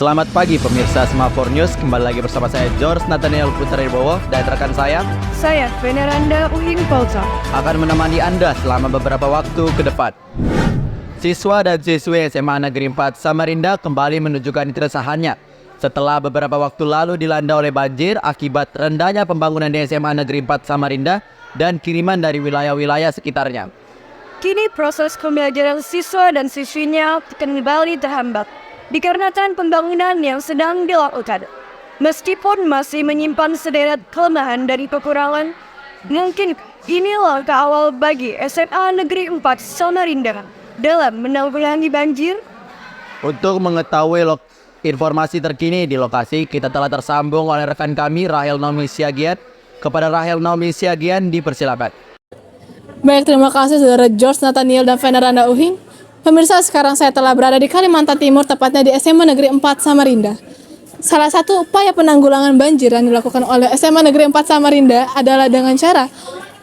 Selamat pagi pemirsa Semapur News, kembali lagi bersama saya George Nathaniel Putra Wibowo dan rekan saya Veneranda Uhing Polza akan menemani Anda selama beberapa waktu ke depan. Siswa dan siswi SMA Negeri 4 Samarinda kembali menunjukkan keresahannya setelah beberapa waktu lalu dilanda oleh banjir akibat rendahnya pembangunan di SMA Negeri 4 Samarinda dan kiriman dari wilayah-wilayah sekitarnya. Kini proses pembelajaran siswa dan siswinya kembali terhambat dikarenakan pembangunan yang sedang dilakukan. Meskipun masih menyimpan sederet kelemahan dari kekurangan, mungkin ini langkah awal bagi SMA Negeri 4 Samarinda dalam menanggulangi banjir. Untuk mengetahui informasi terkini di lokasi, kita telah tersambung oleh rekan kami Rahel Naomi Siagian. Kepada Rahel Naomi Siagian, dipersilakan. Baik, terima kasih saudara George Nathaniel dan Veneranda Uhing. Pemirsa, sekarang saya telah berada di Kalimantan Timur, tepatnya di SMA Negeri 4 Samarinda. Salah satu upaya penanggulangan banjir yang dilakukan oleh SMA Negeri 4 Samarinda adalah dengan cara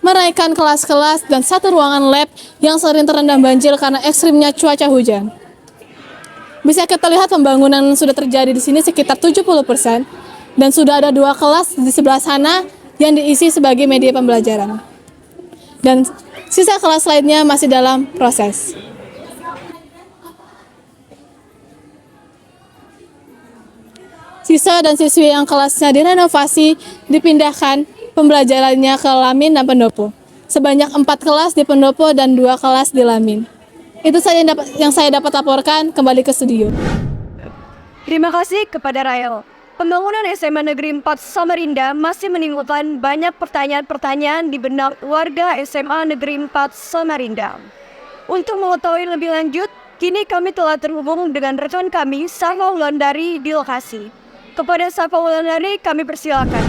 menaikkan kelas-kelas dan satu ruangan lab yang sering terendam banjir karena ekstrimnya cuaca hujan. Bisa kita lihat pembangunan sudah terjadi di sini sekitar 70% dan sudah ada 2 kelas di sebelah sana yang diisi sebagai media pembelajaran. Dan sisa kelas lainnya masih dalam proses. Siswa dan siswi yang kelasnya direnovasi dipindahkan pembelajarannya ke Lamin dan Pendopo. Sebanyak 4 kelas di Pendopo dan 2 kelas di Lamin. Itu saja yang saya dapat laporkan. Kembali ke studio. Terima kasih kepada Rahel. Pembangunan SMA Negeri 4 Samarinda masih menimbulkan banyak pertanyaan-pertanyaan di benak warga SMA Negeri 4 Samarinda. Untuk mengetahui lebih lanjut, kini kami telah terhubung dengan rekan kami, Safa Wulandari, di lokasi. Kepada Safa Wulandari, kami persilakan.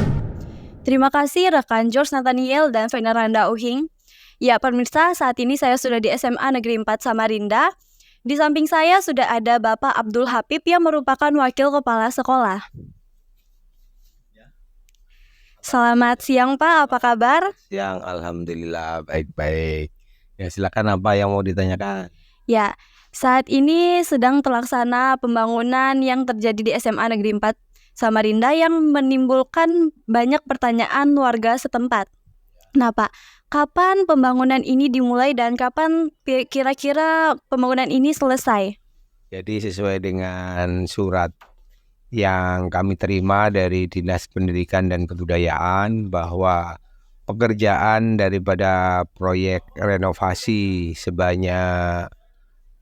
Terima kasih rekan George Nathaniel dan Veneranda Uhing. Ya pemirsa, saat ini saya sudah di SMA Negeri 4 Samarinda. Di samping saya sudah ada Bapak Abdul Habib yang merupakan wakil kepala sekolah. Selamat siang Pak, apa kabar? Siang, alhamdulillah baik-baik. Ya silakan, apa yang mau ditanyakan? Ya, saat ini sedang terlaksana pembangunan yang terjadi di SMA Negeri 4 Samarinda yang menimbulkan banyak pertanyaan warga setempat. Nah Pak, kapan pembangunan ini dimulai dan kapan kira-kira pembangunan ini selesai? Jadi sesuai dengan surat yang kami terima dari Dinas Pendidikan dan Kebudayaan bahwa pekerjaan daripada proyek renovasi sebanyak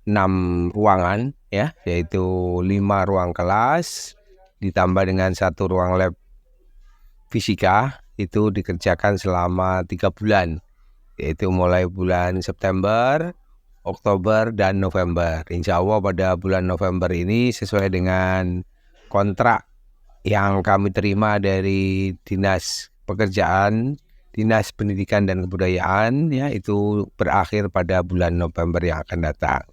6 ruangan ya, yaitu 5 ruang kelas ditambah dengan 1 ruang lab fisika itu dikerjakan selama 3 bulan, yaitu mulai bulan September, Oktober, dan November. Insya Allah pada bulan November ini sesuai dengan kontrak yang kami terima dari Dinas Pekerjaan, Dinas Pendidikan dan Kebudayaan, ya itu berakhir pada bulan November yang akan datang.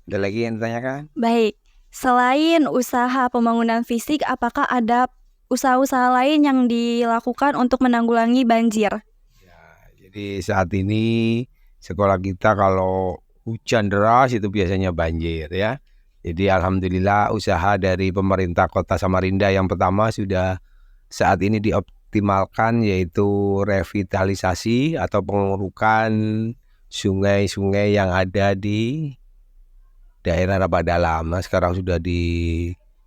Ada lagi yang ditanyakan? Baik, selain usaha pembangunan fisik, apakah ada usaha-usaha lain yang dilakukan untuk menanggulangi banjir? Ya, jadi saat ini sekolah kita kalau hujan deras itu biasanya banjir ya. Jadi alhamdulillah usaha dari pemerintah Kota Samarinda yang pertama sudah saat ini dioptimalkan, yaitu revitalisasi atau pengurukan sungai-sungai yang ada di daerah Rabat Dalam. Nah, sekarang sudah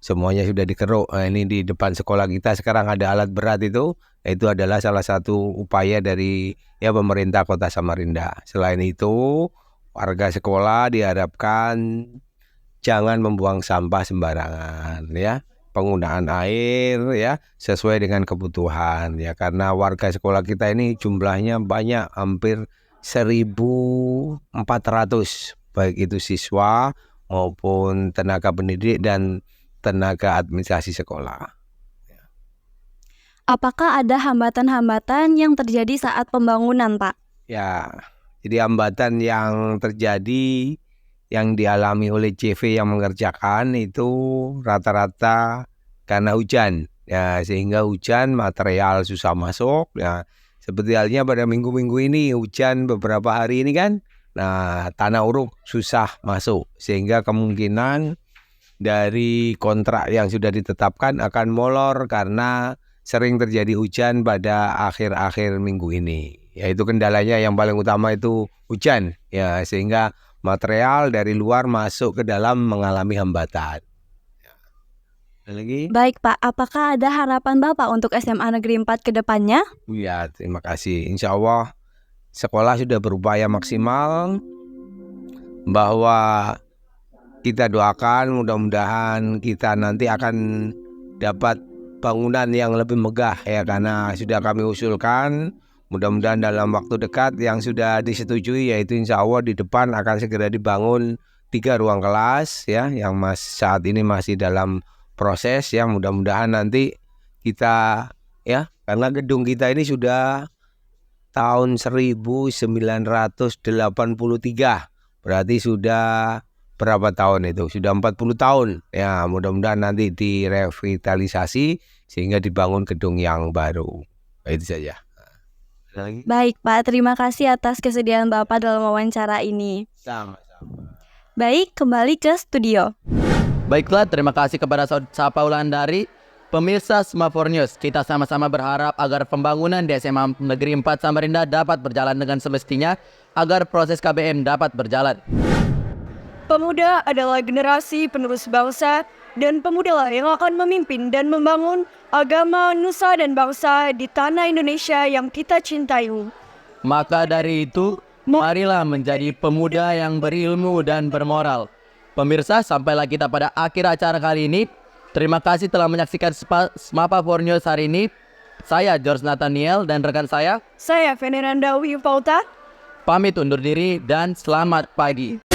semuanya sudah dikeruk. Nah, ini di depan sekolah kita sekarang ada alat berat itu adalah salah satu upaya dari pemerintah Kota Samarinda. Selain itu, warga sekolah diharapkan jangan membuang sampah sembarangan ya. Penggunaan air ya sesuai dengan kebutuhan ya, karena warga sekolah kita ini jumlahnya banyak, hampir 1.400, baik itu siswa maupun tenaga pendidik dan tenaga administrasi sekolah. Apakah ada hambatan-hambatan yang terjadi saat pembangunan, Pak? Ya, jadi hambatan yang terjadi yang dialami oleh CV yang mengerjakan itu rata-rata karena hujan. Ya, sehingga hujan material susah masuk. Ya, seperti halnya pada minggu-minggu ini hujan beberapa hari ini kan. Nah, tanah uruk susah masuk sehingga kemungkinan dari kontrak yang sudah ditetapkan akan molor karena sering terjadi hujan pada akhir-akhir minggu ini. Yaitu kendalanya yang paling utama itu hujan, ya, sehingga material dari luar masuk ke dalam mengalami hambatan. Ada lagi? Baik Pak, apakah ada harapan Bapak untuk SMA Negeri 4 ke depannya? Ya, terima kasih. Insya Allah sekolah sudah berupaya maksimal, bahwa kita doakan mudah-mudahan kita nanti akan dapat bangunan yang lebih megah, ya, karena sudah kami usulkan. Mudah-mudahan dalam waktu dekat yang sudah disetujui, yaitu insya Allah di depan akan segera dibangun 3 ruang kelas, ya, yang saat ini masih dalam proses, ya. Mudah-mudahan nanti kita, ya, karena gedung kita ini sudah tahun 1983, berarti sudah berapa tahun itu? Sudah 40 tahun. Ya, mudah-mudahan nanti direvitalisasi sehingga dibangun gedung yang baru. Itu saja. Ada lagi? Baik Pak, terima kasih atas kesediaan Bapak dalam wawancara ini. Sama-sama. Baik, kembali ke studio. Baiklah, terima kasih kepada Sapa Wulandari. Pemirsa Sema4 News, kita sama-sama berharap agar pembangunan di SMA Negeri 4 Samarinda dapat berjalan dengan semestinya, agar proses KBM dapat berjalan. Pemuda adalah generasi penerus bangsa, dan pemudalah yang akan memimpin dan membangun agama, nusa dan bangsa di tanah Indonesia yang kita cintai. Maka dari itu, marilah menjadi pemuda yang berilmu dan bermoral. Pemirsa, sampailah kita pada akhir acara kali ini. Terima kasih telah menyaksikan Sema4 News hari ini. Saya George Nathaniel dan rekan saya Veneranda Wipauta. pamit undur diri dan selamat pagi.